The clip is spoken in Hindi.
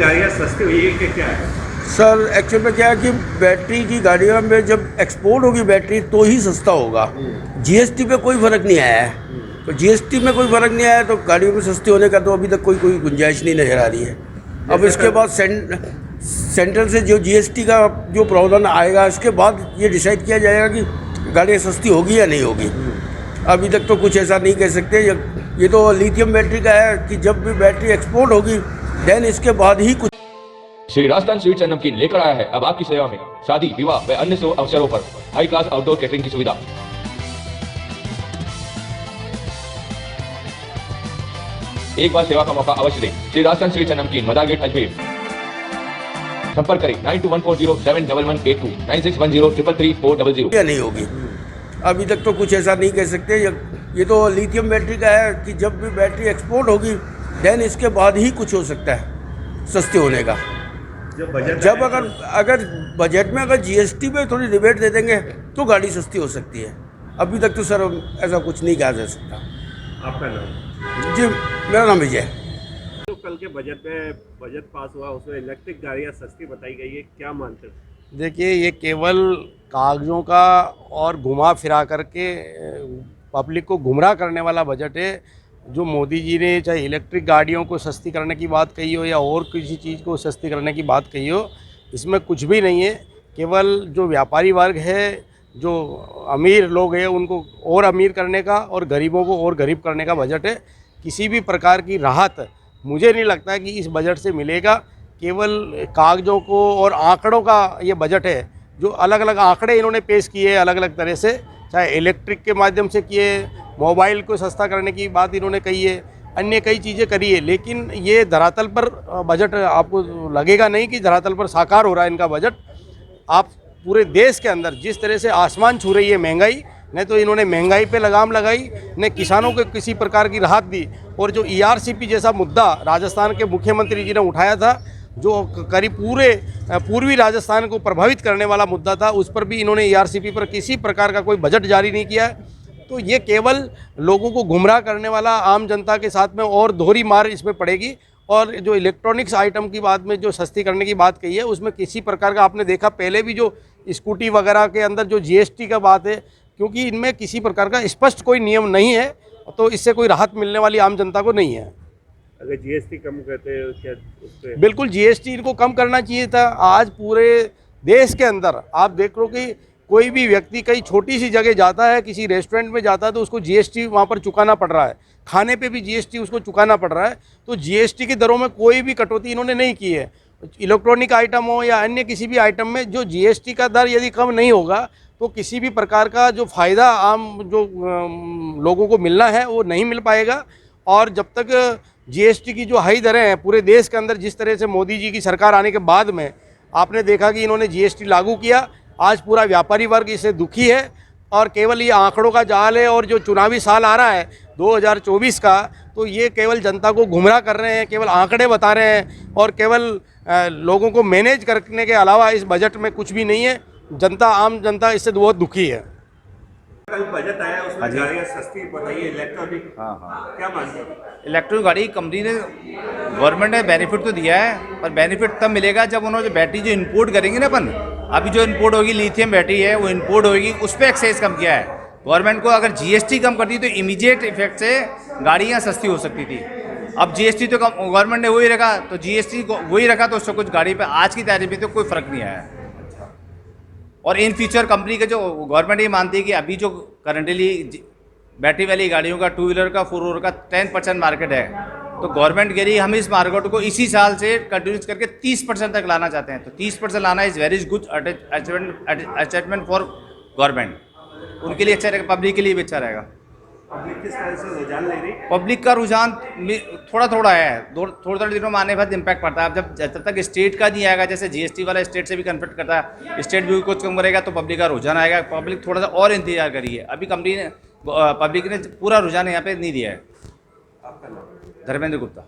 गाड़ियाँ सस्ती हुई है कि क्या है? सर एक्चुअल में क्या है कि बैटरी की गाड़ियों में जब एक्सपोर्ट होगी बैटरी तो ही सस्ता होगा। जीएसटी पे कोई फ़र्क नहीं आया है, तो जीएसटी में कोई फ़र्क नहीं आया तो गाड़ियों में सस्ती होने का तो अभी तक कोई गुंजाइश नहीं नज़र आ रही है। अब इसके बाद सेंट्रल से जो जीएसटी का जो प्रावधान आएगा इसके बाद ये डिसाइड किया जाएगा कि गाड़ियाँ सस्ती होगी या नहीं होगी। अभी तक तो कुछ ऐसा नहीं कह सकते। ये तो लिथियम बैटरी का है कि जब भी बैटरी एक्सपोर्ट होगी देन इसके बाद ही कुछ। श्री राजस्थान स्वीट्स एंड नमकीन लेकर आया है अब आपकी सेवा में शादी, विवाह व अन्य शुभ अवसरों पर हाई क्लास आउटडोर कैटरिंग की सुविधा। एक बार सेवा का मौका अवश्य दें। श्री राजस्थान स्वीट्स एंड नमकीन, मदार गेट, अजमेर। संपर्क करें 9214071182 9610333400। या नहीं होगी। अभी तक तो कुछ ऐसा नहीं कह सकते। ये तो लिथियम बैटरी का है कि जब भी बैटरी एक्सपोर्ट होगी देन इसके बाद ही कुछ हो सकता है सस्ते होने का। जब अगर बजट में अगर जीएसटी पे थोड़ी रिबेट दे देंगे तो गाड़ी सस्ती हो सकती है। अभी तक तो सर ऐसा कुछ नहीं कहा जा सकता। आपका नाम? जी मेरा नाम विजय। तो कल के बजट में बजट पास हुआ, उसमें इलेक्ट्रिक गाड़ियाँ सस्ती बताई गई है, क्या मानते हैं? देखिए, ये केवल कागज़ों का और घुमा फिरा करके पब्लिक को गुमराह करने वाला बजट है। जो मोदी जी ने चाहे इलेक्ट्रिक गाड़ियों को सस्ती करने की बात कही हो या और किसी चीज़ को सस्ती करने की बात कही हो, इसमें कुछ भी नहीं है। केवल जो व्यापारी वर्ग है, जो अमीर लोग हैं, उनको और अमीर करने का और गरीबों को और गरीब करने का बजट है। किसी भी प्रकार की राहत मुझे नहीं लगता कि इस बजट से मिलेगा। केवल कागज़ों को और आंकड़ों का ये बजट है। जो अलग अलग आंकड़े इन्होंने पेश किए अलग अलग तरह से, चाहे इलेक्ट्रिक के माध्यम से किए, मोबाइल को सस्ता करने की बात इन्होंने कही है, अन्य कई चीज़ें करी है, लेकिन ये धरातल पर बजट आपको लगेगा नहीं कि धरातल पर साकार हो रहा है इनका बजट। आप पूरे देश के अंदर जिस तरह से आसमान छू रही है महंगाई, नहीं तो इन्होंने महंगाई पे लगाम लगाई, न किसानों को किसी प्रकार की राहत दी। और जो ईआरसीपी जैसा मुद्दा राजस्थान के मुख्यमंत्री जी ने उठाया था, जो करीब पूरे पूर्वी राजस्थान को प्रभावित करने वाला मुद्दा था, उस पर भी इन्होंने ईआरसीपी पर किसी प्रकार का कोई बजट जारी नहीं किया है। तो ये केवल लोगों को गुमराह करने वाला, आम जनता के साथ में और दोहरी मार इसमें पड़ेगी। और जो इलेक्ट्रॉनिक्स आइटम की बात में जो सस्ती करने की बात कही है, उसमें किसी प्रकार का आपने देखा पहले भी जो स्कूटी वगैरह के अंदर जो जीएसटी का बात है, क्योंकि इनमें किसी प्रकार का स्पष्ट कोई नियम नहीं है, तो इससे कोई राहत मिलने वाली आम जनता को नहीं है। अगर जीएसटी कम करते हैं क्या उससे? बिल्कुल, जीएसटी इनको कम करना चाहिए था। आज पूरे देश के अंदर आप देख लो कि कोई भी व्यक्ति कहीं छोटी सी जगह जाता है, किसी रेस्टोरेंट में जाता है, तो उसको जीएसटी वहाँ पर चुकाना पड़ रहा है। खाने पे भी जीएसटी उसको चुकाना पड़ रहा है। तो जीएसटी की दरों में कोई भी कटौती इन्होंने नहीं की है। इलेक्ट्रॉनिक आइटम हो या अन्य किसी भी आइटम में जो जीएसटी का दर यदि कम नहीं होगा तो किसी भी प्रकार का जो फ़ायदा आम जो लोगों को मिलना है वो नहीं मिल पाएगा। और जब तक जीएसटी की जो हाई दरें हैं पूरे देश के अंदर, जिस तरह से मोदी जी की सरकार आने के बाद में आपने देखा कि इन्होंने जीएसटी लागू किया, आज पूरा व्यापारी वर्ग इससे दुखी है। और केवल ये आंकड़ों का जाल है। और जो चुनावी साल आ रहा है 2024 का, तो ये केवल जनता को गुमराह कर रहे हैं, केवल आंकड़े बता रहे हैं और केवल लोगों को मैनेज करने के अलावा इस बजट में कुछ भी नहीं है। जनता, आम जनता इससे बहुत दुखी है। कल बजट आया, उसमें गाड़ियाँ सस्ती बताइए इलेक्ट्रॉनिक। हाँ, क्या मानते हो? इलेक्ट्रॉनिक गाड़ी कंपनी ने, गवर्नमेंट ने बेनिफिट तो दिया है, पर बेनिफिट तब मिलेगा जब उन्होंने जो बैटरी जो इंपोर्ट करेंगे ना अपन, अभी जो इंपोर्ट होगी लिथियम बैटरी है वो इंपोर्ट होगी, उस पर एक्साइज कम किया है गवर्नमेंट को। अगर जीएसटी कम करती तो इमीडिएट इफेक्ट से गाड़ियाँ सस्ती हो सकती थी। अब जीएसटी तो गवर्नमेंट ने वही रखा, तो जीएसटी को वही रखा, तो उससे कुछ गाड़ी पे आज की तारीख में तो कोई फ़र्क नहीं आया। और इन फ्यूचर कंपनी के जो गवर्नमेंट ये मानती है कि अभी जो करंटली बैटरी वाली गाड़ियों का, टू व्हीलर का, फोर व्हीलर का 10% मार्केट है, तो गवर्नमेंट कह रही है हम इस मार्केट को इसी साल से कंटिन्यूस करके 30% तक लाना चाहते हैं। तो 30% लाना is very good achievement for government. उनके लिए अच्छा रहेगा, पब्लिक के लिए भी अच्छा रहेगा। पब्लिक किस तरह से रुझान ले रही? पब्लिक का रुझान थोड़ा थोड़ा है, थोड़े दिनों में आने के बाद इम्पैक्ट पड़ता है। अब जब तक स्टेट का नहीं आएगा, जैसे जीएसटी वाला स्टेट से भी कन्फ्लिक्ट करता है, स्टेट भी कुछ कम करेगा तो पब्लिक का रुझान आएगा। पब्लिक थोड़ा सा और इंतजार करिए। अभी कंपनी ने, पब्लिक ने पूरा रुझान यहाँ पे नहीं दिया है। आपका नाम? धर्मेंद्र गुप्ता।